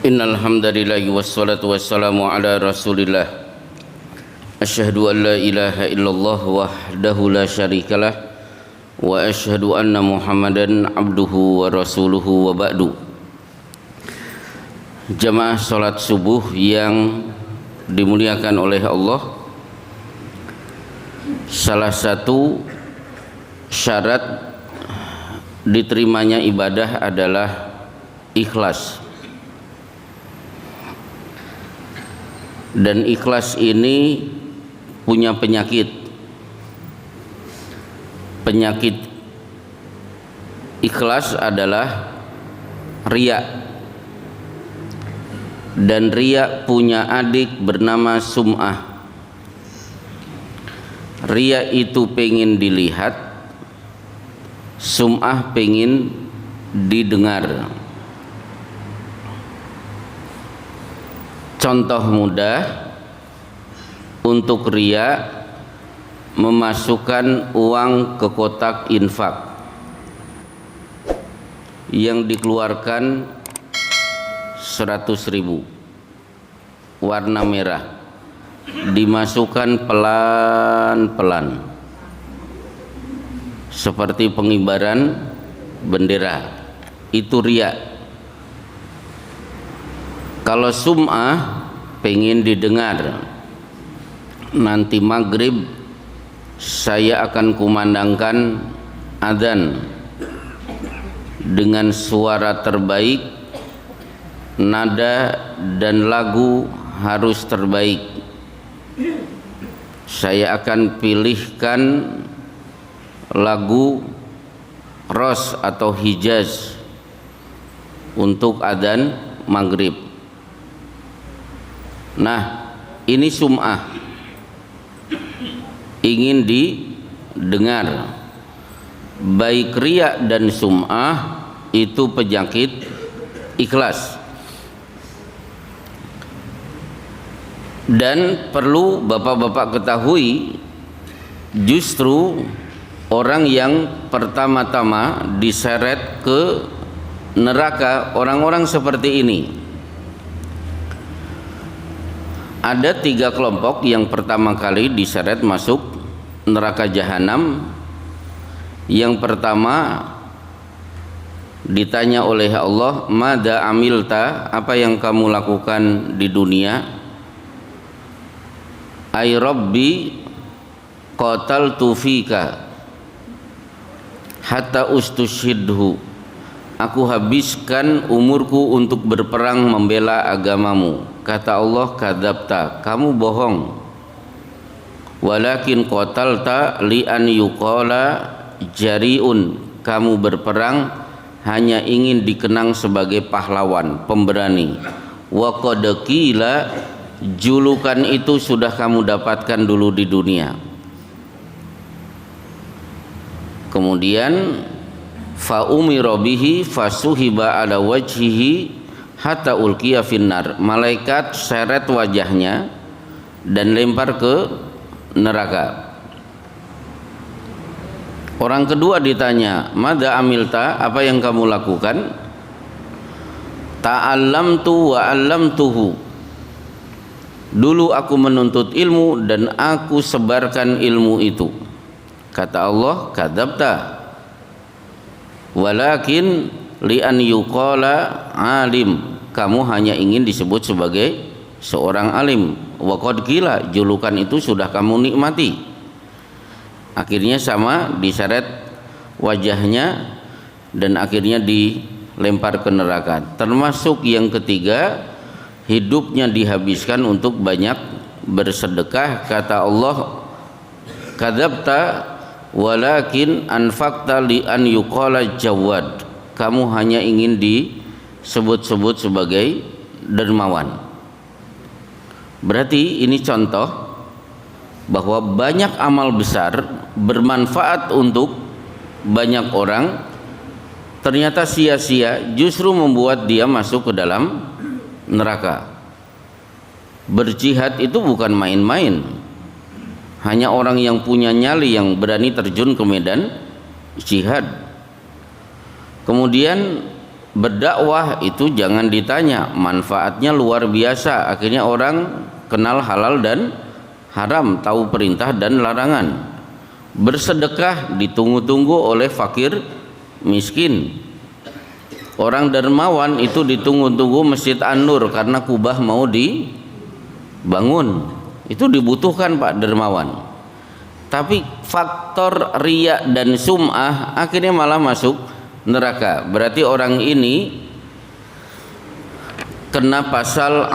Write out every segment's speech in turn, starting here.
Innal hamdalillah wassalatu wassalamu ala Rasulillah. Asyhadu an la ilaha illallah wahdahu la syarikalah wa asyhadu anna Muhammadan abduhu wa rasuluhu wa ba'du. Jamaah salat subuh yang dimuliakan oleh Allah, salah satu syarat diterimanya ibadah adalah ikhlas. Dan ikhlas ini punya penyakit. Penyakit ikhlas adalah riya. Dan riya punya adik bernama sum'ah. Riya itu pengen dilihat, sum'ah pengen didengar. Contoh mudah untuk riya, memasukkan uang ke kotak infak yang dikeluarkan 100.000 warna merah, dimasukkan pelan-pelan seperti pengibaran bendera. Itu riya. Kalau sum'ah pengen didengar, nanti maghrib saya akan kumandangkan adzan dengan suara terbaik, nada dan lagu harus terbaik. Saya akan pilihkan lagu Ros atau Hijaz untuk adzan maghrib. Nah, ini sum'ah, ingin didengar. Baik riya dan sum'ah itu penyakit ikhlas. Dan perlu bapak-bapak ketahui, justru orang yang pertama-tama diseret ke neraka orang-orang seperti ini. Ada 3 kelompok yang pertama kali diseret masuk neraka jahanam. Yang pertama ditanya oleh Allah, "Mada amilta?" Apa yang kamu lakukan di dunia? "Ay Rabbi qataltu fika hatta ustushhidhu." Aku habiskan umurku untuk berperang membela agamamu. Kata Allah, "Kadzabta, kamu bohong. Walakin qatalta li an yuqala jariun." Kamu berperang hanya ingin dikenang sebagai pahlawan, pemberani. Wa qad qila, julukan itu sudah kamu dapatkan dulu di dunia. Kemudian fa umira bihi fasuhiba ala wajhihi hatta ulqiya finnar. Malaikat seret wajahnya dan lempar ke neraka. Orang kedua ditanya, "Mada amilta?" Apa yang kamu lakukan? "Ta'allamtu wa 'allamtuhu." Dulu aku menuntut ilmu dan aku sebarkan ilmu itu. Kata Allah, "Kadzabta, walakin li an yuqala alim." Kamu hanya ingin disebut sebagai seorang alim. Wa qad qila, julukan itu sudah kamu nikmati. Akhirnya sama, diseret wajahnya dan akhirnya dilempar ke neraka. Termasuk yang ketiga, hidupnya dihabiskan untuk banyak bersedekah. Kata Allah, "Kadzabta walakin anfaqta li an yuqala jawad." Kamu hanya ingin disebut-sebut sebagai dermawan. Berarti ini contoh bahwa banyak amal besar bermanfaat untuk banyak orang, ternyata sia-sia, justru membuat dia masuk ke dalam neraka. Berjihad itu bukan main-main. Hanya orang yang punya nyali yang berani terjun ke medan jihad. Kemudian berdakwah itu jangan ditanya, manfaatnya luar biasa. Akhirnya orang kenal halal dan haram, tahu perintah dan larangan. Bersedekah ditunggu-tunggu oleh fakir miskin. Orang dermawan itu ditunggu-tunggu Masjid An-Nur karena Kubah mau dibangun. Itu dibutuhkan Pak dermawan. Tapi faktor riya dan sum'ah akhirnya malah masuk neraka. Berarti orang ini kena pasal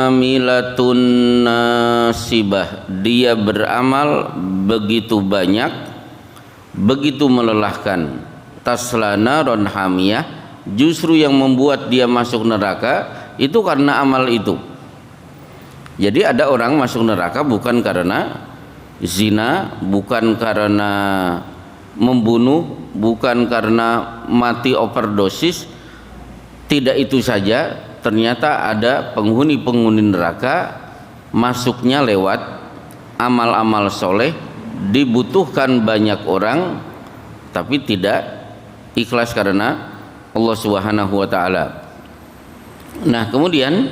amilatun nasibah. Dia beramal begitu banyak, begitu melelahkan. Tasla naron hamiyah, justru yang membuat dia masuk neraka itu karena amal itu. Jadi ada orang masuk neraka bukan karena zina, bukan karena membunuh, bukan karena mati overdosis. Tidak itu saja, ternyata ada penghuni-penghuni neraka masuknya lewat amal-amal soleh, dibutuhkan banyak orang tapi tidak ikhlas karena Allah Subhanahu wa taala. Nah, kemudian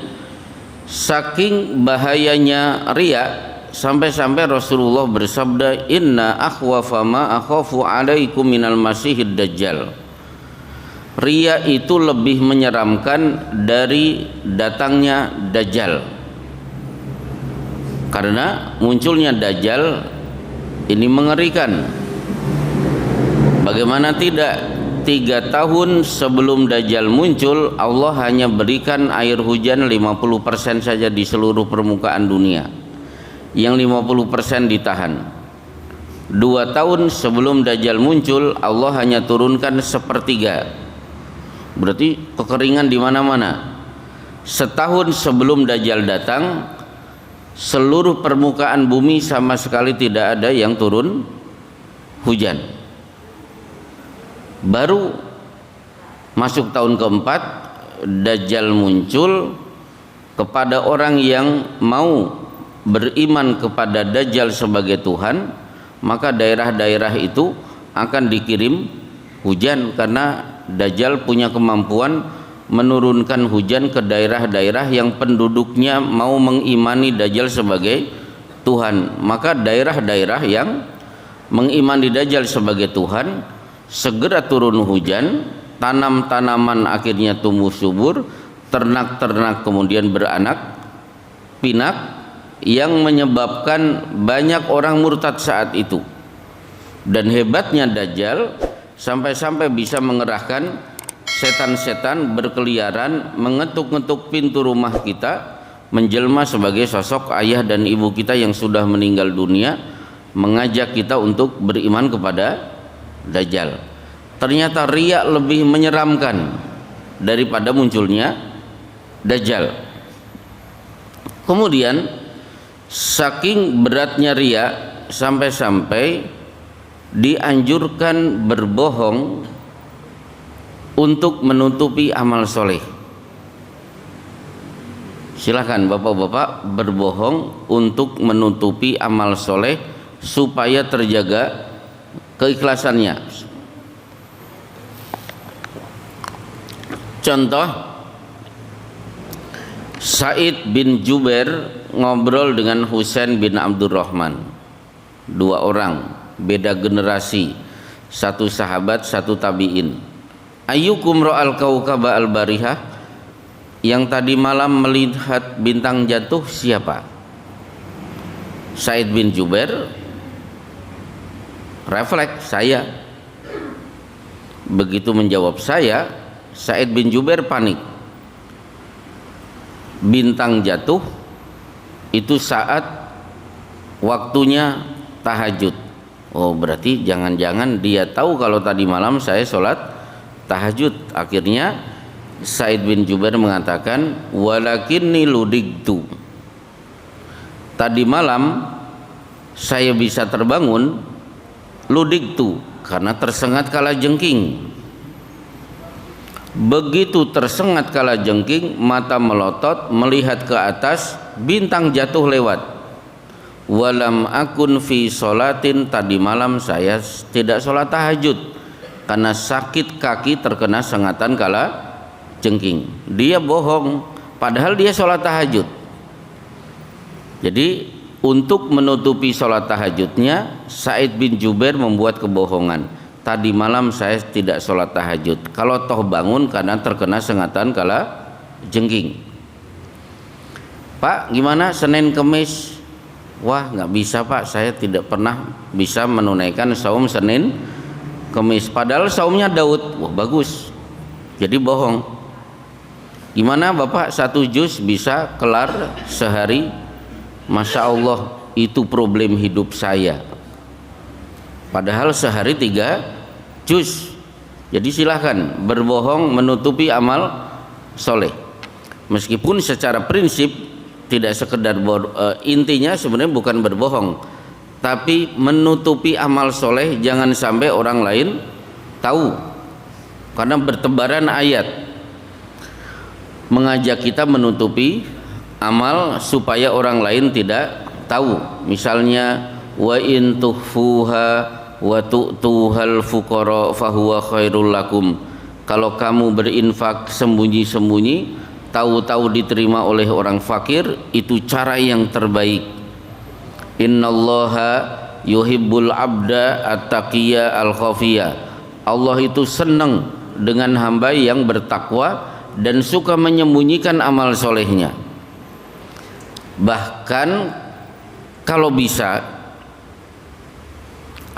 saking bahayanya riya sampai-sampai Rasulullah bersabda, inna akhwafa ma akhafu alaikum minal masihid dajjal. Riya itu lebih menyeramkan dari datangnya dajjal. Karena munculnya dajjal ini mengerikan. Bagaimana tidak? 3 tahun sebelum dajjal muncul, Allah hanya berikan air hujan 50% saja di seluruh permukaan dunia. Yang 50% ditahan. 2 tahun sebelum dajjal muncul, Allah hanya turunkan 1/3. Berarti kekeringan di mana-mana. Setahun sebelum dajjal datang, seluruh permukaan bumi sama sekali tidak ada yang turun hujan. Baru masuk tahun keempat, dajjal muncul. Kepada orang yang mau beriman kepada dajjal sebagai Tuhan, maka daerah-daerah itu akan dikirim hujan, karena dajjal punya kemampuan menurunkan hujan ke daerah-daerah yang penduduknya mau mengimani dajjal sebagai Tuhan. Maka daerah-daerah yang mengimani dajjal sebagai Tuhan segera turun hujan, tanam-tanaman akhirnya tumbuh subur, ternak-ternak kemudian beranak pinak, yang menyebabkan banyak orang murtad saat itu. Dan hebatnya dajjal sampai-sampai bisa mengerahkan setan-setan berkeliaran mengetuk-ngetuk pintu rumah kita, menjelma sebagai sosok ayah dan ibu kita yang sudah meninggal dunia, mengajak kita untuk beriman kepada dajjal. Ternyata riya lebih menyeramkan daripada munculnya dajjal. Kemudian saking beratnya riya sampai-sampai dianjurkan berbohong untuk menutupi amal soleh. Silakan bapak-bapak berbohong untuk menutupi amal soleh supaya terjaga keikhlasannya. Contoh, Sa'id bin Jubair ngobrol dengan Husain bin Abdurrahman. 2 orang, beda generasi, satu sahabat, satu tabi'in. Ayyukum ra'al kaukaba al-barihah, yang tadi malam melihat bintang jatuh siapa? Sa'id bin Jubair refleks, saya. Begitu menjawab saya, Sa'id bin Jubair panik. Bintang jatuh itu saat waktunya tahajud. Oh, berarti jangan-jangan dia tahu kalau tadi malam saya sholat tahajud. Akhirnya Sa'id bin Jubair mengatakan, walakinni ludigtu, tadi malam saya bisa terbangun, ludigtu, karena tersengat kala jengking. Begitu tersengat kala jengking, mata melotot melihat ke atas, bintang jatuh lewat. Walam akun fi sholatin, tadi malam saya tidak sholat tahajud karena sakit kaki terkena sengatan kala jengking. Dia bohong padahal dia sholat tahajud. Jadi untuk menutupi sholat tahajudnya, Sa'id bin Jubair membuat kebohongan. Tadi malam saya tidak sholat tahajud. Kalau toh bangun karena terkena sengatan kala jengking. Pak, gimana Senin Kemis? Wah, nggak bisa Pak, saya tidak pernah bisa menunaikan saum Senin Kemis. Padahal saumnya Daud. Wah, bagus. Jadi bohong. Gimana Bapak 1 juz bisa kelar sehari? Masya Allah, itu problem hidup saya. Padahal sehari 3 juz. Jadi silahkan berbohong menutupi amal soleh. Meskipun secara prinsip tidak sekedar intinya sebenarnya bukan berbohong, tapi menutupi amal soleh jangan sampai orang lain tahu. Karena bertebaran ayat mengajak kita menutupi amal supaya orang lain tidak tahu. Misalnya wa in tukhfuha wa tu'tuhal fuqara fahuwa khairul lakum. Kalau kamu berinfak sembunyi-sembunyi, tahu-tahu diterima oleh orang fakir, itu cara yang terbaik. Innallaha yuhibbul abda at-taqiyya al-khafiyya. Allah itu senang dengan hamba yang bertakwa dan suka menyembunyikan amal solehnya. Bahkan kalau bisa,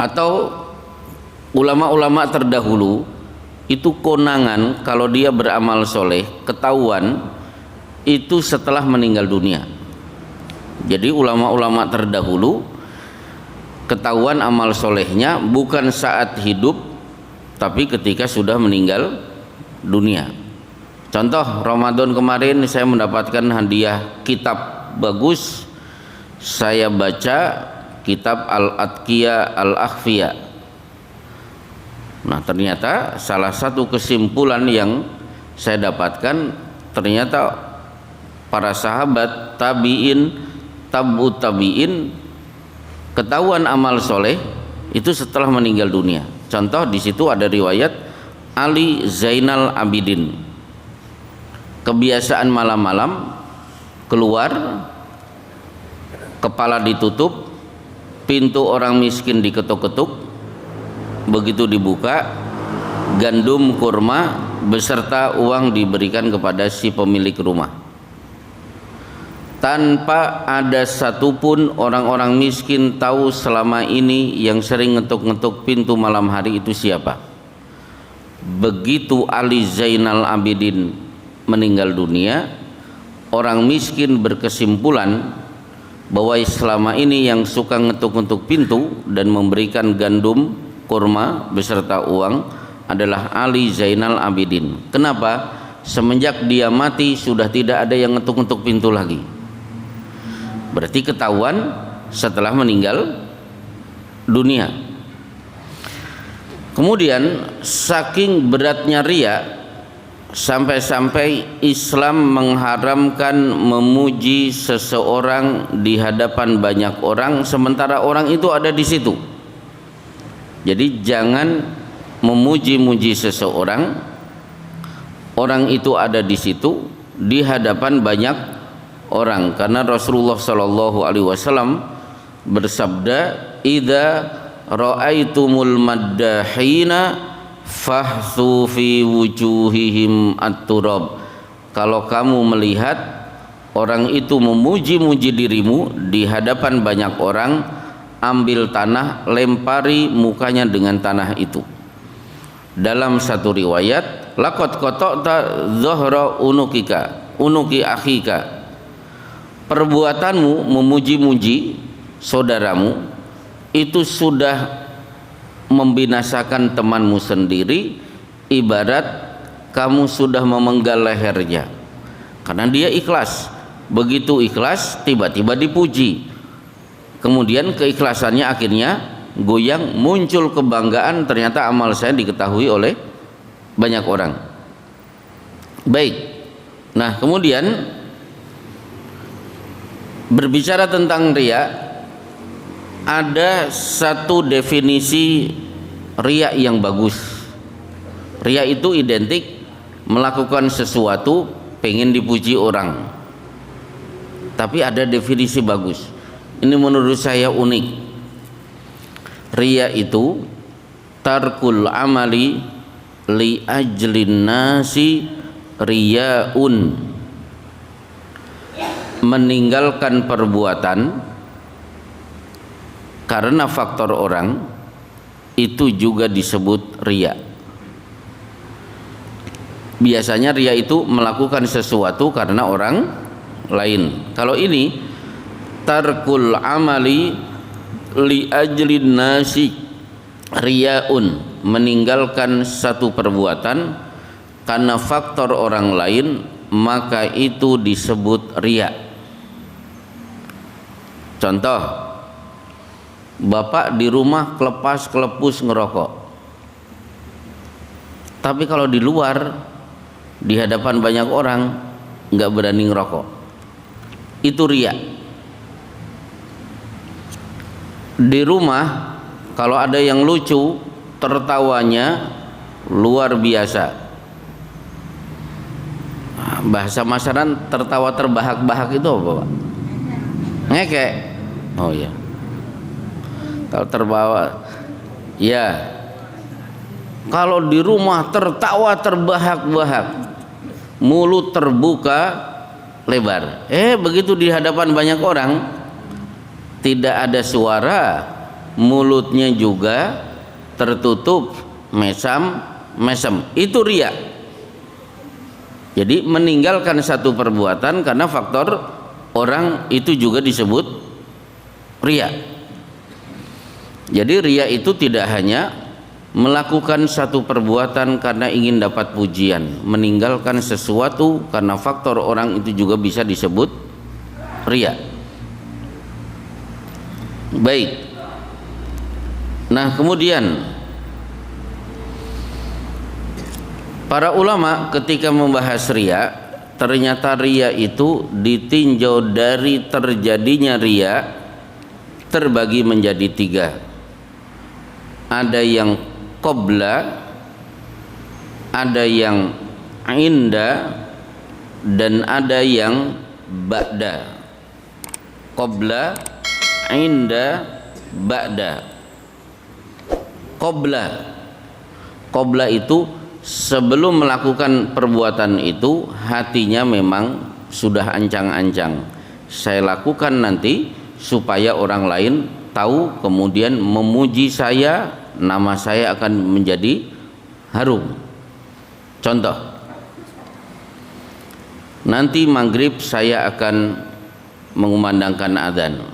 atau ulama-ulama terdahulu itu konangan kalau dia beramal soleh ketahuan itu setelah meninggal dunia. Jadi ulama-ulama terdahulu ketahuan amal solehnya bukan saat hidup tapi ketika sudah meninggal dunia. Contoh Ramadan kemarin saya mendapatkan hadiah kitab bagus, saya baca kitab Al-Atqiyah Al-Akhfiyah. Nah, ternyata salah satu kesimpulan yang saya dapatkan, ternyata para sahabat tabi'in, tabi'ut tabi'in ketahuan amal soleh itu setelah meninggal dunia. Contoh di situ ada riwayat Ali Zainal Abidin, kebiasaan malam-malam keluar, kepala ditutup, pintu orang miskin diketuk-ketuk, begitu dibuka, gandum kurma beserta uang diberikan kepada si pemilik rumah, tanpa ada satupun orang-orang miskin tahu selama ini yang sering ngetuk-ngetuk pintu malam hari itu siapa. Begitu Ali Zainal Abidin meninggal dunia, orang miskin berkesimpulan bahwa selama ini yang suka ngetuk-ngetuk pintu dan memberikan gandum kurma beserta uang adalah Ali Zainal Abidin. Kenapa? Semenjak dia mati sudah tidak ada yang ngetuk-ngetuk pintu lagi. Berarti ketahuan setelah meninggal dunia. Kemudian saking beratnya riya, sampai-sampai Islam mengharamkan memuji seseorang di hadapan banyak orang sementara orang itu ada di situ. Jadi jangan memuji-muji seseorang, orang itu ada di situ di hadapan banyak orang, karena Rasulullah Shallallahu Alaihi Wasallam bersabda, "Idza ra'aitumul maddahina fahthu fi wujuhihim at-turab." Kalau kamu melihat orang itu memuji-muji dirimu di hadapan banyak orang, ambil tanah, lempari mukanya dengan tanah itu. Dalam satu riwayat, laqad qata'ta dhahra unuki akhika. Perbuatanmu memuji-muji saudaramu itu sudah membinasakan temanmu sendiri, ibarat kamu sudah memenggal lehernya. Karena dia ikhlas. Begitu ikhlas tiba-tiba dipuji, kemudian keikhlasannya akhirnya goyang, muncul kebanggaan, ternyata amal saya diketahui oleh banyak orang. Baik. Nah, kemudian berbicara tentang riya, ada satu definisi riya yang bagus. Riya itu identik melakukan sesuatu pengen dipuji orang, tapi ada definisi bagus. Ini menurut saya unik. Riya itu tarkul amali li ajlin nasi riyaun, meninggalkan perbuatan karena faktor orang, itu juga disebut riya. Biasanya riya itu melakukan sesuatu karena orang lain. Kalau ini tarkul amali li ajlin nasi riyaun, meninggalkan satu perbuatan karena faktor orang lain, maka itu disebut riya. Contoh, bapak di rumah kelepas-kelepus ngerokok, tapi kalau di luar di hadapan banyak orang nggak berani ngerokok, itu riya. Di rumah kalau ada yang lucu, tertawanya luar biasa. Bahasa masyarakat tertawa terbahak-bahak itu apa, Pak? Ngekek. Oh ya. Kalau terbawa, ya. Kalau di rumah tertawa terbahak-bahak, mulut terbuka lebar. Begitu di hadapan banyak orang, tidak ada suara, mulutnya juga tertutup, mesem. Itu riya. Jadi meninggalkan satu perbuatan karena faktor orang, itu juga disebut riya. Jadi riya itu tidak hanya melakukan satu perbuatan karena ingin dapat pujian, meninggalkan sesuatu karena faktor orang, itu juga bisa disebut riya. Baik. Nah, kemudian para ulama ketika membahas riya, ternyata riya itu ditinjau dari terjadinya riya terbagi menjadi 3. Ada yang qabla, ada yang inda, dan ada yang ba'da. Qabla, inda, ba'da. Qabla itu sebelum melakukan perbuatan itu hatinya memang sudah ancang-ancang, saya lakukan nanti supaya orang lain tahu, kemudian memuji saya, nama saya akan menjadi harum. Contoh, nanti maghrib saya akan mengumandangkan adzan,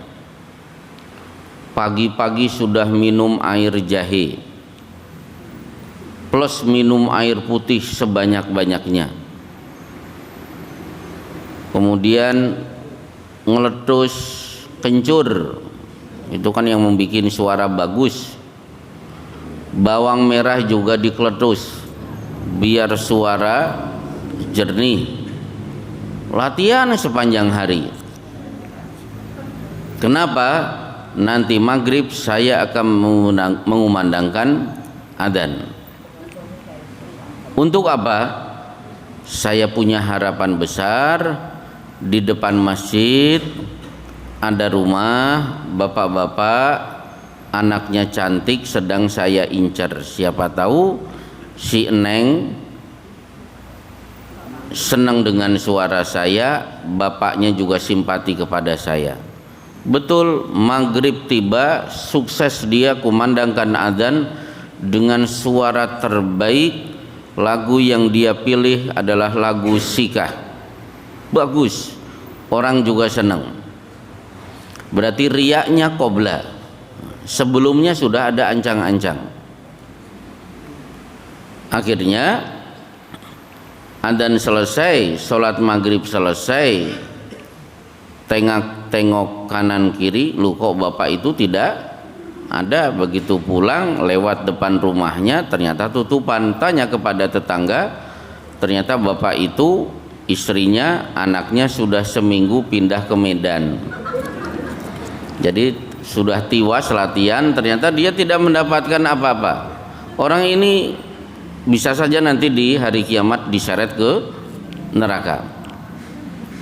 pagi-pagi sudah minum air jahe plus minum air putih sebanyak-banyaknya, kemudian ngeletus kencur, itu kan yang membuat suara bagus. Bawang merah juga dikeletus biar suara jernih. Latihan sepanjang hari. Kenapa? Nanti maghrib saya akan mengumandangkan adzan. Untuk apa? Saya punya harapan besar, di depan masjid ada rumah bapak-bapak, anaknya cantik sedang saya incar. Siapa tahu si Eneng senang dengan suara saya, bapaknya juga simpati kepada saya. Betul, maghrib tiba, sukses dia kumandangkan adzan dengan suara terbaik. Lagu yang dia pilih adalah lagu Sikah, bagus, orang juga senang. Berarti riyaknya qabla, sebelumnya sudah ada ancang-ancang. Akhirnya adzan selesai, sholat maghrib selesai, tengok kanan kiri, lu kok bapak itu tidak ada. Begitu pulang lewat depan rumahnya ternyata tutupan. Tanya kepada tetangga, ternyata bapak itu istrinya, anaknya sudah seminggu pindah ke Medan. Jadi sudah tiwas latihan, ternyata dia tidak mendapatkan apa-apa. Orang ini bisa saja nanti di hari kiamat diseret ke neraka.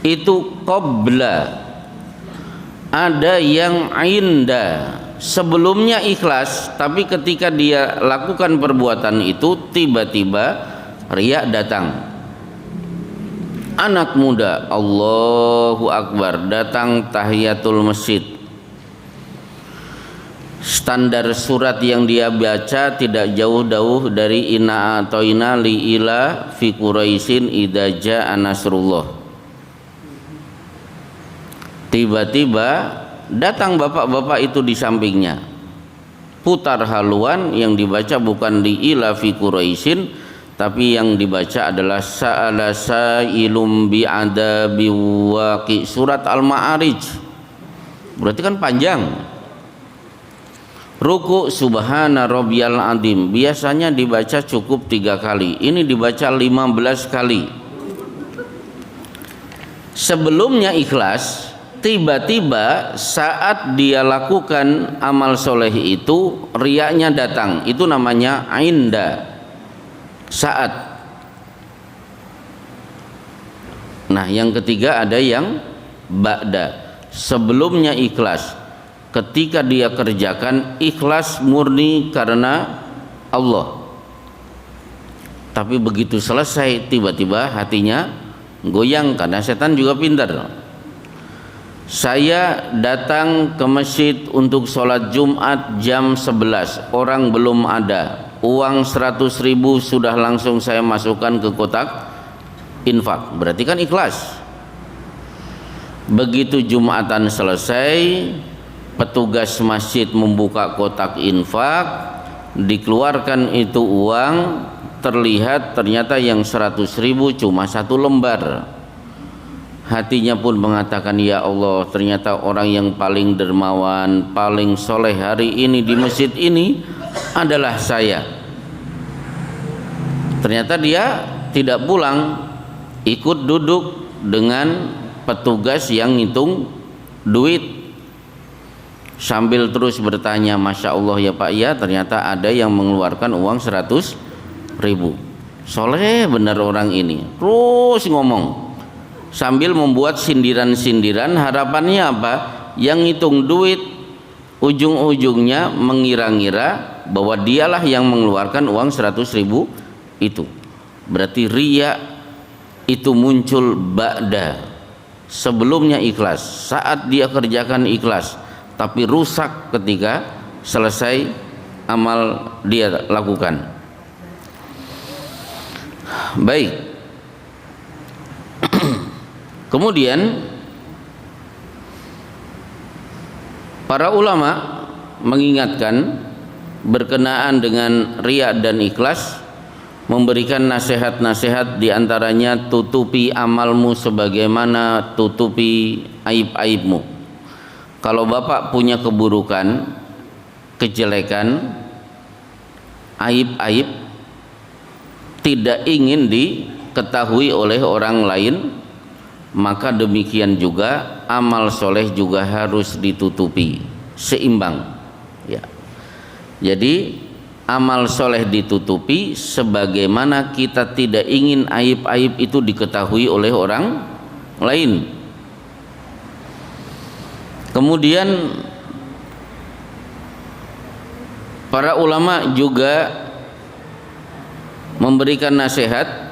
Itu qabla. Ada yang inda, sebelumnya ikhlas, tapi ketika dia lakukan perbuatan itu tiba-tiba riya datang. Anak muda, Allahu Akbar, datang tahiyatul masjid. Standar surat yang dia baca tidak jauh-jauh dari inna atoina li ila fi quraisin idza jaa nasrullah. Tiba-tiba datang bapak-bapak itu di sampingnya. Putar haluan, yang dibaca bukan li ila fi quraisin, tapi yang dibaca adalah sa'ala sa'ilum bi'adabi waqi, surat Al-Ma'arij. Berarti kan panjang. Ruku subhana rabbiyal azim biasanya dibaca cukup 3 kali, ini dibaca 15 kali. Sebelumnya ikhlas, tiba-tiba saat dia lakukan amal soleh itu riyanya datang. Itu namanya inda, saat. Nah, yang ketiga ada yang ba'da, sebelumnya ikhlas, ketika dia kerjakan ikhlas murni karena Allah, tapi begitu selesai tiba-tiba hatinya goyang, karena setan juga pintar. Saya datang ke masjid untuk sholat Jumat jam 11, orang belum ada, uang 100.000 sudah langsung saya masukkan ke kotak infak, berarti kan ikhlas. Begitu Jumatan selesai, petugas masjid membuka kotak infak, dikeluarkan itu uang, terlihat ternyata yang 100.000 cuma 1 lembar. Hatinya pun mengatakan, ya Allah, ternyata orang yang paling dermawan, paling soleh hari ini di masjid ini adalah saya. Ternyata dia tidak pulang, ikut duduk dengan petugas yang ngitung duit, sambil terus bertanya, Masya Allah ya Pak ya, ternyata ada yang mengeluarkan uang 100.000. Soleh benar orang ini, terus ngomong sambil membuat sindiran-sindiran. Harapannya apa? Yang ngitung duit ujung-ujungnya mengira-ngira bahwa dialah yang mengeluarkan uang 100.000 itu. Berarti riya itu muncul ba'da, sebelumnya ikhlas, saat dia kerjakan ikhlas, tapi rusak ketika selesai amal dia lakukan. Baik. Kemudian para ulama mengingatkan berkenaan dengan riya dan ikhlas, memberikan nasihat-nasihat, diantaranya tutupi amalmu sebagaimana tutupi aib-aibmu. Kalau bapak punya keburukan, kejelekan, aib-aib, tidak ingin diketahui oleh orang lain, maka demikian juga amal soleh juga harus ditutupi, seimbang ya. Jadi amal soleh ditutupi sebagaimana kita tidak ingin aib-aib itu diketahui oleh orang lain. Kemudian para ulama juga memberikan nasihat,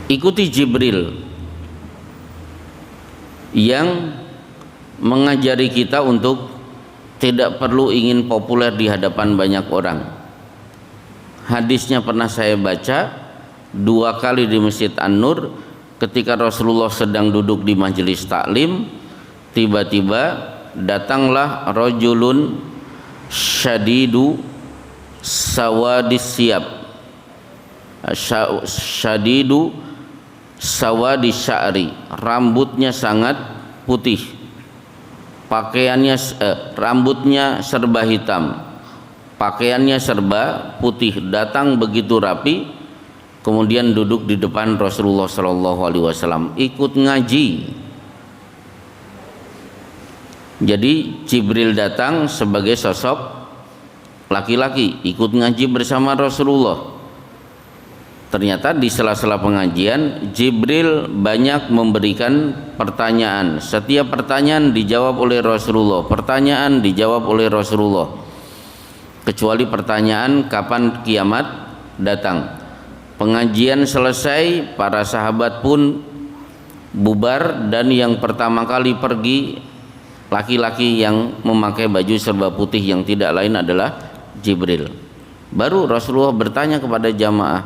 ikuti Jibril yang mengajari kita untuk tidak perlu ingin populer di hadapan banyak orang. Hadisnya pernah saya baca 2 kali di Masjid An-Nur, ketika Rasulullah sedang duduk di majelis taklim, tiba-tiba datanglah rajulun syadidu sawadis siyab, syadidu sawadi sya'ri, rambutnya sangat putih, pakaiannya rambutnya serba hitam, pakaiannya serba putih, datang begitu rapi, kemudian duduk di depan Rasulullah SAW, ikut ngaji. Jadi Jibril datang sebagai sosok laki-laki ikut ngaji bersama Rasulullah. Ternyata di sela-sela pengajian Jibril banyak memberikan pertanyaan. Setiap pertanyaan dijawab oleh Rasulullah, pertanyaan dijawab oleh Rasulullah, kecuali pertanyaan kapan kiamat datang. Pengajian selesai, para sahabat pun bubar, dan yang pertama kali pergi laki-laki yang memakai baju serba putih yang tidak lain adalah Jibril. Baru Rasulullah bertanya kepada jamaah,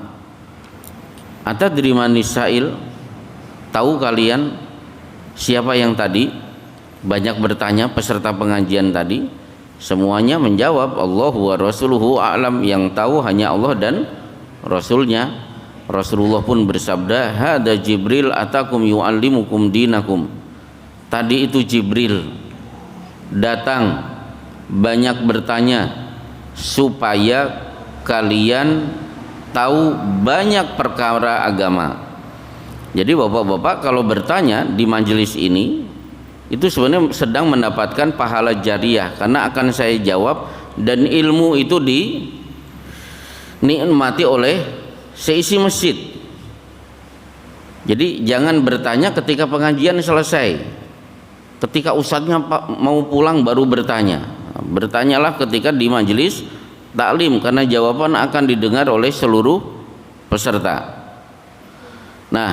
atadri manis sa'il, tahu kalian siapa yang tadi? Banyak bertanya peserta pengajian tadi. Semuanya menjawab, Allahu wa rasuluhu a'lam, yang tahu hanya Allah dan Rasulnya. Rasulullah pun bersabda, hada Jibril atakum yu'allimukum dinakum. Tadi itu Jibril datang banyak bertanya supaya kalian tahu banyak perkara agama. Jadi bapak-bapak kalau bertanya di majelis ini itu sebenarnya sedang mendapatkan pahala jariah, karena akan saya jawab dan ilmu itu dinikmati oleh seisi masjid. Jadi jangan bertanya ketika pengajian selesai, ketika ustadznya mau pulang baru bertanya. Bertanyalah ketika di majelis taklim, karena jawaban akan didengar oleh seluruh peserta. Nah,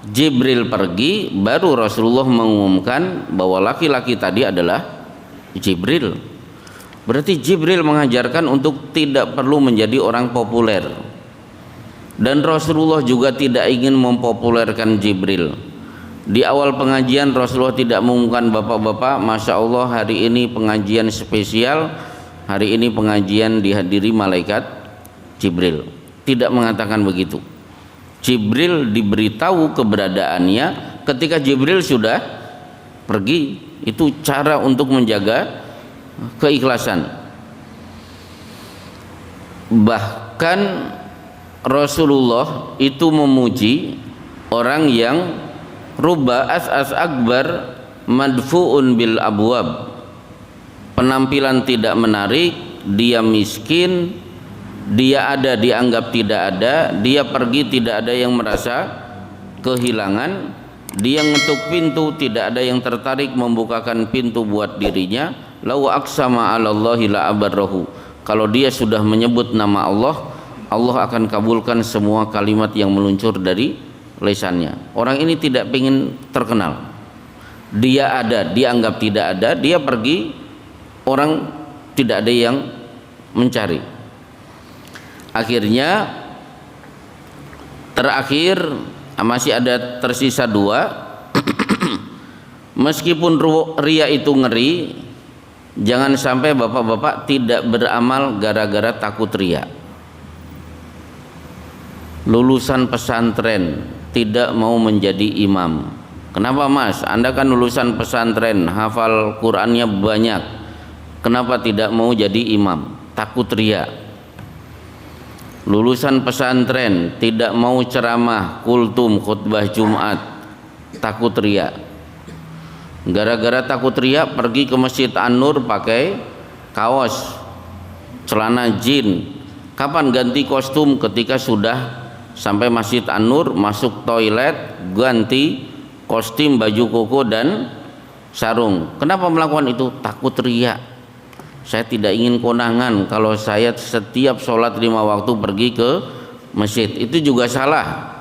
Jibril pergi, baru Rasulullah mengumumkan bahwa laki-laki tadi adalah Jibril. Berarti Jibril mengajarkan untuk tidak perlu menjadi orang populer. Dan Rasulullah juga tidak ingin mempopulerkan Jibril. Di awal pengajian Rasulullah tidak mengumumkan, bapak-bapak, Masya Allah hari ini pengajian spesial, hari ini pengajian dihadiri malaikat Jibril. Tidak mengatakan begitu. Jibril diberitahu keberadaannya ketika Jibril sudah pergi. Itu cara untuk menjaga keikhlasan. Bahkan Rasulullah itu memuji orang yang rubba as'as akbar madfu'un bil abwab. Penampilan tidak menarik, dia miskin, dia ada dianggap tidak ada, dia pergi tidak ada yang merasa kehilangan, dia ngetuk pintu tidak ada yang tertarik membukakan pintu buat dirinya. Lau aqsama 'alallahi la abarrahu. Kalau dia sudah menyebut nama Allah, Allah akan kabulkan semua kalimat yang meluncur dari lisannya. Orang ini tidak ingin terkenal. Dia ada dianggap tidak ada, dia pergi, orang tidak ada yang mencari. Akhirnya terakhir masih ada tersisa dua. Meskipun ria itu ngeri, jangan sampai bapak-bapak tidak beramal gara-gara takut ria. Lulusan pesantren tidak mau menjadi imam. Kenapa mas? Anda kan lulusan pesantren, hafal Qur'annya banyak, kenapa tidak mau jadi imam? Takut ria. Lulusan pesantren tidak mau ceramah, kultum, khutbah Jumat, takut ria. Gara-gara takut ria pergi ke Masjid An-Nur pakai kaos, celana jin. Kapan ganti kostum? Ketika sudah sampai Masjid An-Nur, masuk toilet, ganti kostum, baju koko dan sarung. Kenapa melakukan itu? Takut ria. Saya tidak ingin konangan kalau saya setiap sholat 5 waktu pergi ke masjid. Itu juga salah.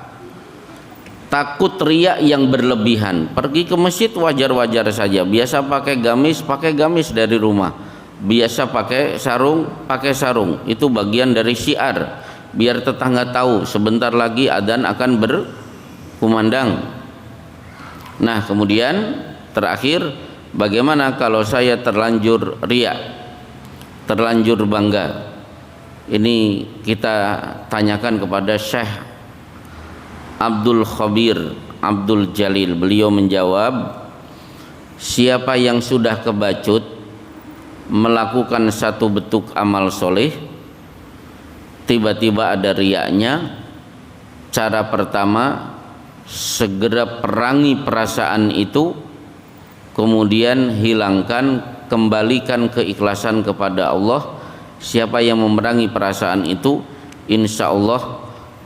Takut riak yang berlebihan. Pergi ke masjid wajar-wajar saja. Biasa pakai gamis dari rumah. Biasa pakai sarung. Itu bagian dari syiar. Biar tetangga tahu sebentar lagi adzan akan berkumandang. Nah, kemudian terakhir, bagaimana kalau saya terlanjur riak? Terlanjur bangga. Ini kita tanyakan kepada Syekh Abdul Khabir Abdul Jalil. Beliau menjawab, siapa yang sudah kebacut melakukan satu bentuk amal soleh, tiba-tiba ada riaknya, cara pertama segera perangi perasaan itu, kemudian hilangkan, kembalikan keikhlasan kepada Allah. Siapa yang memerangi perasaan itu, insya Allah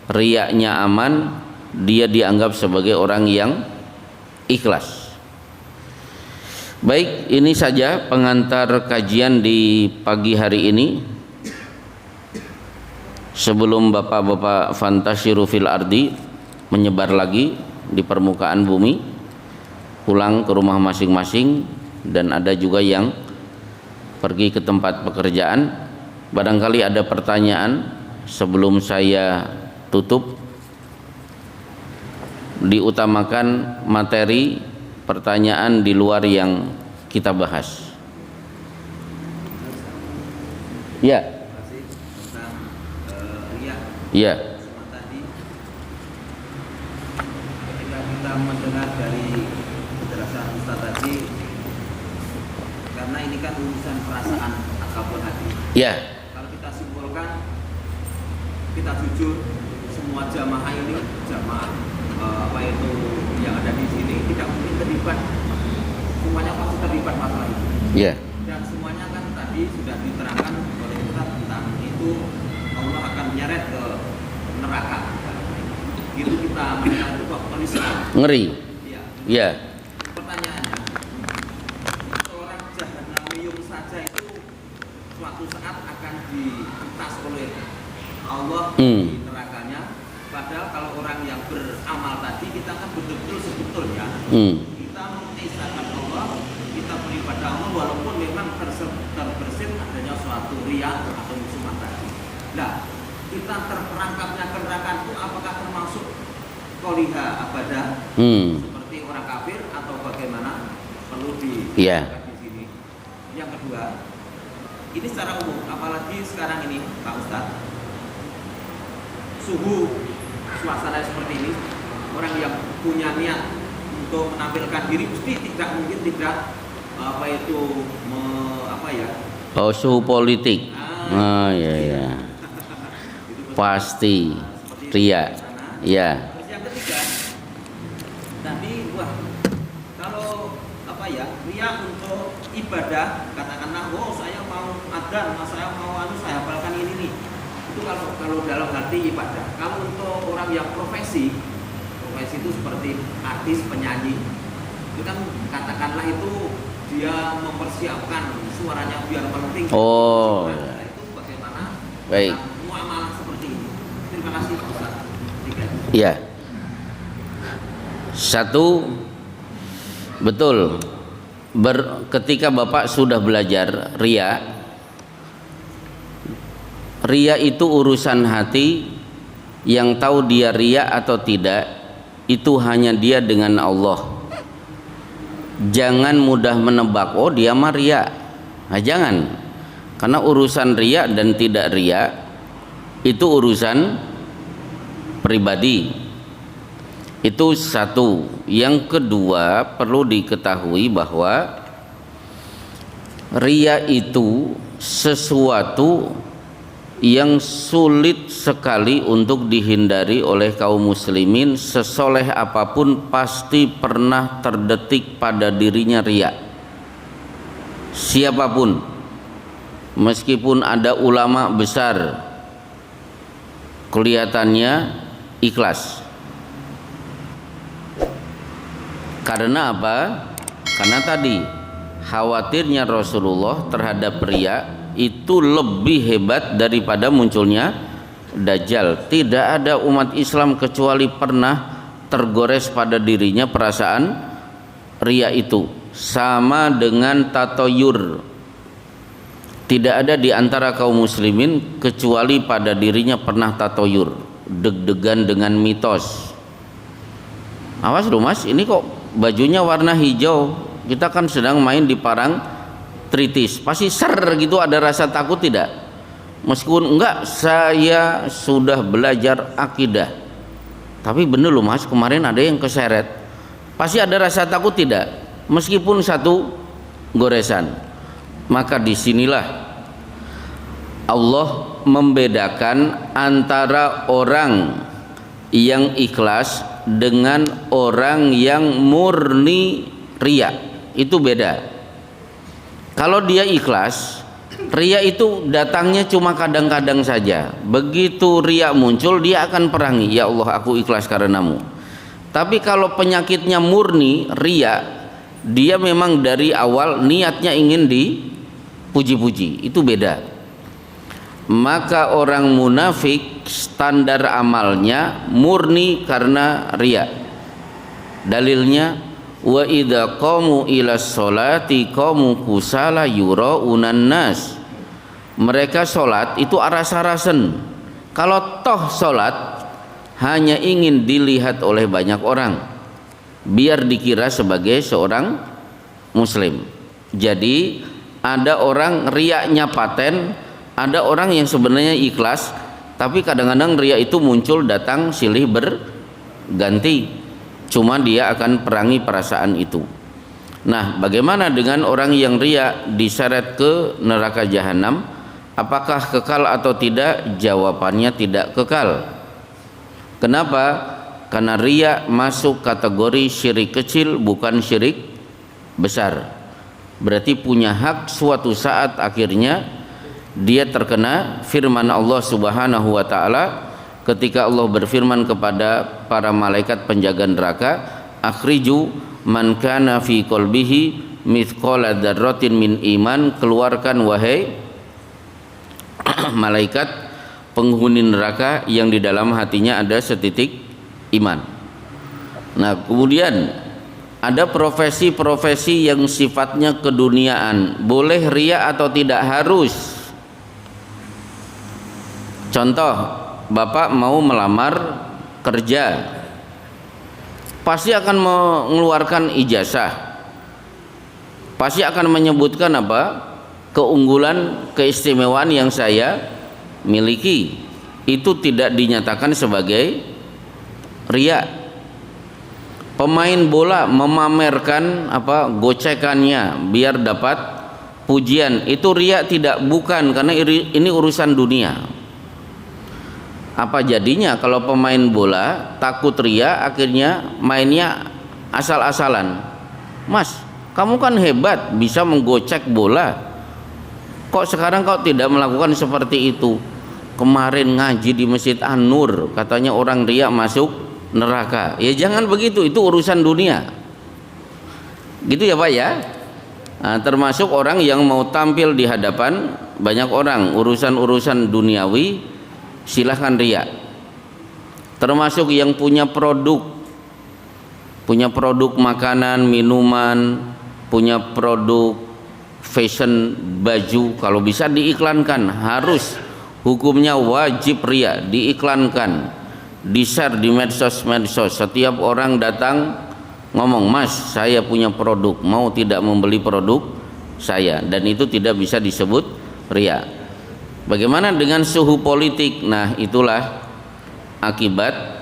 riyaknya aman, dia dianggap sebagai orang yang ikhlas. Baik, ini saja pengantar kajian di pagi hari ini. Sebelum bapak-bapak fantasyiru fil ardi, menyebar lagi di permukaan bumi, pulang ke rumah masing-masing, dan ada juga yang pergi ke tempat pekerjaan. Barangkali ada pertanyaan sebelum saya tutup. Diutamakan materi pertanyaan di luar yang kita bahas. Ya. Ya. Tadi ketika kita mendengar dari penjelasan Ustaz tadi, karena ini kan urusan perasaan ataupun hati. Ya. Kalau kita simpulkan, kita jujur, semua jamaah ini jamaah apa itu yang ada di sini tidak mungkin terlibat, semuanya pasti terlibat masalah itu. Ya. Dan semuanya kan tadi sudah diterangkan oleh Ustaz tentang itu Allah akan menyeret ke neraka. Gitu kita mendengar itu waktu Islam. Ngeri. Iya. Ya. Pertanyaannya, seorang jahanamiyum saja itu suatu saat akan dihentas oleh Allah di nerakanya. Padahal kalau orang yang beramal tadi, kita kan betul-betul sebetulnya kita mengisahkan Allah, kita beribadah Allah walaupun memang terbersit adanya suatu riya atau musuh tadi. Nah, kita terperangkapnya ke neraka itu apakah termasuk qoliha abadah seperti orang kafir atau bagaimana? Perlu di di sini. Yang kedua, ini secara umum, apalagi sekarang ini Pak Ustadz, suhu suasana seperti ini, orang yang punya niat untuk menampilkan diri mesti tidak mungkin tidak apa itu Oh, suhu politik. Ya. Pasti ria. Ya. Terus yang ketiga, tadi kalau ria untuk ibadah, katakanlah, saya mau adzan, saya mau saya hafalkan ini nih. Itu kalau dalam hati ibadah. Kalau untuk orang yang profesi itu seperti artis, penyanyi, itu kan katakanlah itu dia mempersiapkan suaranya biar penting. Oh. Nah, itu bagaimana? Baik. Muamalah seperti ini. Terima kasih Pak Ustaz. Iya. Satu, betul. Ketika Bapak sudah belajar ria itu urusan hati. Yang tahu dia ria atau tidak itu hanya dia dengan Allah. Jangan mudah menebak, oh dia mah ria. Nah, jangan. Karena urusan ria dan tidak ria itu urusan pribadi. Itu satu. Yang kedua, perlu diketahui bahwa ria itu sesuatu yang sulit sekali untuk dihindari oleh kaum muslimin. Sesoleh apapun pasti pernah terdetik pada dirinya ria. Siapapun, meskipun ada ulama besar, kelihatannya ikhlas. Karena apa? Karena tadi khawatirnya Rasulullah terhadap ria itu lebih hebat daripada munculnya Dajjal. Tidak ada umat Islam kecuali pernah tergores pada dirinya perasaan ria itu. Sama dengan tatoyur. Tidak ada di antara kaum muslimin kecuali pada dirinya pernah tatoyur, deg-degan dengan mitos. Awas loh mas, ini kok bajunya warna hijau, kita kan sedang main di parang tritis, pasti ser gitu, ada rasa takut tidak? Meskipun enggak, saya sudah belajar akidah, tapi bener loh mas, kemarin ada yang keseret, pasti ada rasa takut tidak? Meskipun satu goresan. Maka disinilah Allah membedakan antara orang yang ikhlas dengan orang yang murni ria. Itu beda. Kalau dia ikhlas, Riya itu datangnya cuma kadang-kadang saja. Begitu riya muncul, dia akan perangi, ya Allah aku ikhlas karenamu. Tapi kalau penyakitnya murni riya, dia memang dari awal niatnya ingin dipuji-puji, itu beda. Maka orang munafik standar amalnya murni karena riya. Dalilnya wa idza qamu ila sholati qamu kusala yuraunan nas. Mereka sholat itu aras-arasen. Kalau toh sholat hanya ingin dilihat oleh banyak orang, biar dikira sebagai seorang muslim. Jadi ada orang riaknya paten, ada orang yang sebenarnya ikhlas, tapi kadang-kadang riak itu muncul datang silih berganti. Cuma dia akan perangi perasaan itu. Nah, bagaimana dengan orang yang riak diseret ke neraka jahanam? Apakah kekal atau tidak? Jawabannya tidak kekal. Kenapa? Karena riya masuk kategori syirik kecil, bukan syirik besar. Berarti punya hak suatu saat akhirnya dia terkena firman Allah Subhanahu wa taala ketika Allah berfirman kepada para malaikat penjaga neraka, akhriju man kana fi qalbihi mithqala dzarratin min iman. Keluarkan wahai malaikat penghuni neraka yang di dalam hatinya ada setitik iman. Nah, kemudian ada profesi-profesi yang sifatnya keduniaan, boleh riya atau tidak? Harus. Contoh, bapak mau melamar kerja, pasti akan mengeluarkan ijazah, pasti akan menyebutkan apa? Keunggulan, keistimewaan yang saya miliki. Itu tidak dinyatakan sebagai riya. Pemain bola memamerkan apa? Gocekannya biar dapat pujian, itu riya tidak? Bukan, karena ini urusan dunia. Apa jadinya kalau pemain bola takut riya, akhirnya mainnya asal-asalan? Mas, kamu kan hebat bisa menggocek bola, kok sekarang kau tidak melakukan seperti itu? Kemarin ngaji di Masjid An-Nur katanya orang riya masuk neraka. Ya jangan begitu, itu urusan dunia. Gitu ya Pak ya. Nah, termasuk orang yang mau tampil di hadapan banyak orang, urusan-urusan duniawi silahkan riya. Termasuk yang punya produk makanan, minuman, punya produk fashion, baju, kalau bisa diiklankan, harus hukumnya wajib riya, diiklankan, di-share di medsos. Setiap orang datang ngomong, mas saya punya produk, mau tidak membeli produk saya, dan itu tidak bisa disebut riya. Bagaimana dengan suhu politik? Nah, itulah akibat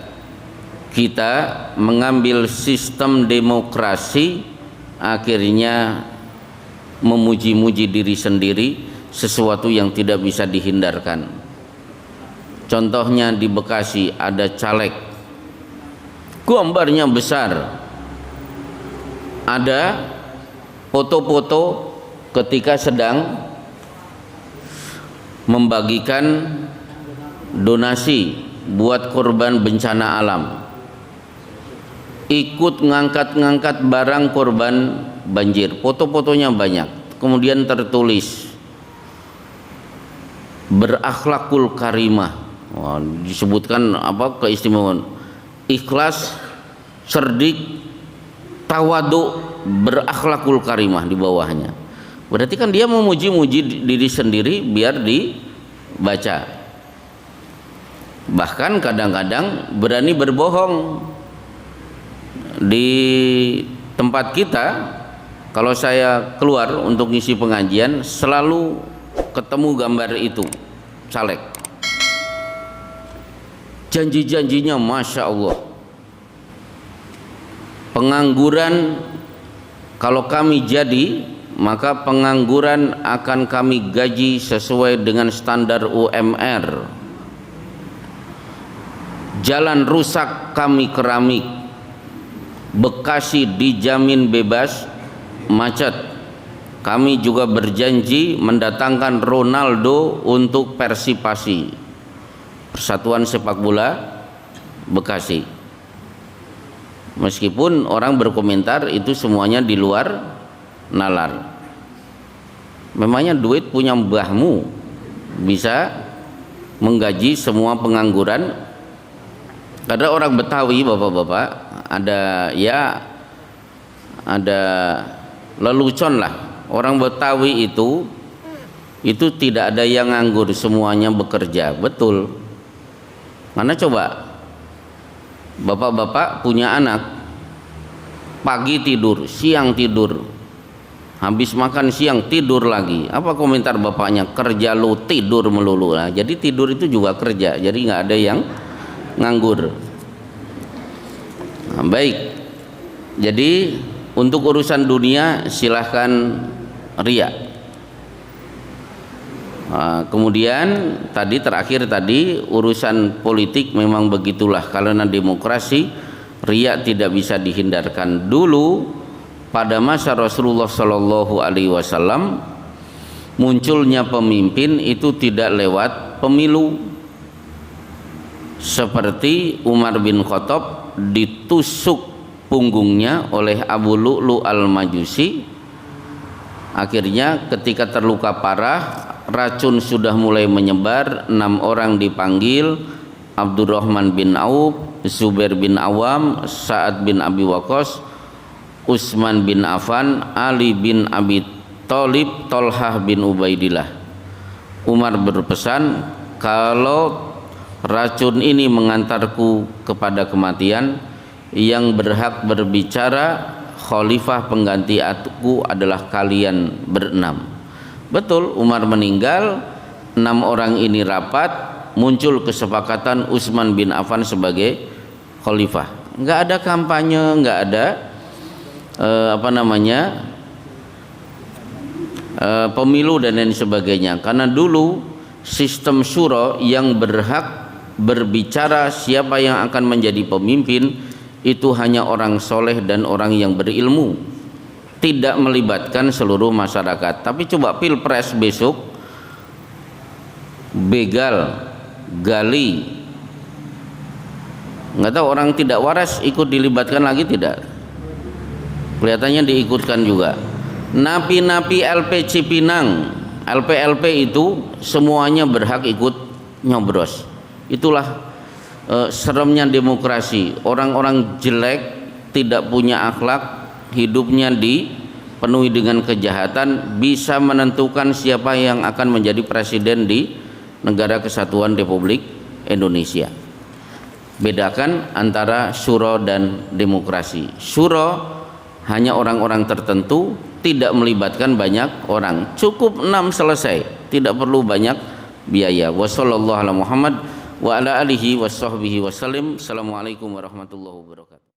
kita mengambil sistem demokrasi, akhirnya memuji-muji diri sendiri, sesuatu yang tidak bisa dihindarkan. Contohnya di Bekasi ada caleg, gambarnya besar, ada foto-foto ketika sedang membagikan donasi buat korban bencana alam, ikut ngangkat-ngangkat barang korban banjir, foto-fotonya banyak. Kemudian tertulis berakhlakul karimah. Wah, disebutkan apa? Keistimewaan, ikhlas, cerdik, tawadu, berakhlakul karimah di bawahnya. Berarti kan dia memuji-muji diri sendiri biar dibaca. Bahkan kadang-kadang berani berbohong. Di tempat kita, kalau saya keluar untuk ngisi pengajian, selalu ketemu gambar itu caleg. Janji-janjinya Masya Allah. Pengangguran, kalau kami jadi, maka pengangguran akan kami gaji sesuai dengan standar UMR. Jalan rusak kami keramik. Bekasi dijamin bebas macet. kami juga berjanji mendatangkan Ronaldo untuk Persipasi, Persatuan Sepak Bola Bekasi. Meskipun orang berkomentar itu semuanya di luar nalar. Memangnya duit punya mbahmu bisa menggaji semua pengangguran? Ada orang Betawi, bapak-bapak, ada lelucon lah. Orang Betawi itu tidak ada yang nganggur, semuanya bekerja. Betul. Mana coba bapak-bapak punya anak, pagi tidur, siang tidur, habis makan siang tidur lagi. Apa komentar bapaknya? Kerja lu, tidur melulu. Nah, jadi tidur itu juga kerja, jadi nggak ada yang nganggur. Nah, baik, jadi untuk urusan dunia silahkan ria. Kemudian terakhir urusan politik memang begitulah, karena demokrasi ria tidak bisa dihindarkan. Dulu pada masa Rasulullah Shallallahu Alaihi Wasallam munculnya pemimpin itu tidak lewat pemilu, seperti Umar bin Khattab ditusuk punggungnya oleh Abu Lu'lu al-Majusi. Akhirnya ketika terluka parah, racun sudah mulai menyebar, 6 orang dipanggil: Abdurrahman bin Auf, Zubair bin Awam, Sa'ad bin Abi Waqqas, Utsman bin Affan, Ali bin Abi Thalib, Tolhah bin Ubaidillah. Umar berpesan, kalau racun ini mengantarku kepada kematian, yang berhak berbicara khalifah pengganti aku adalah kalian berenam. Betul, Umar meninggal, 6 orang ini rapat, muncul kesepakatan Utsman bin Affan sebagai khalifah. Nggak ada kampanye, nggak ada pemilu dan lain sebagainya. Karena dulu sistem syuro yang berhak berbicara siapa yang akan menjadi pemimpin itu hanya orang soleh dan orang yang berilmu, tidak melibatkan seluruh masyarakat. Tapi coba pilpres besok, begal, gali, nggak tahu orang tidak waras ikut dilibatkan lagi tidak? Kelihatannya diikutkan juga. Napi-napi LP Cipinang, LP itu semuanya berhak ikut nyobros. Itulah seremnya demokrasi. Orang-orang jelek, tidak punya akhlak, hidupnya dipenuhi dengan kejahatan, bisa menentukan siapa yang akan menjadi presiden di Negara Kesatuan Republik Indonesia. Bedakan antara syuro dan demokrasi. Syuro hanya orang-orang tertentu, tidak melibatkan banyak orang, cukup 6 selesai, tidak perlu banyak biaya. Wassallallahu ala Muhammad wa ala alihi washabbihi wasallim. Assalamualaikum warahmatullahi wabarakatuh.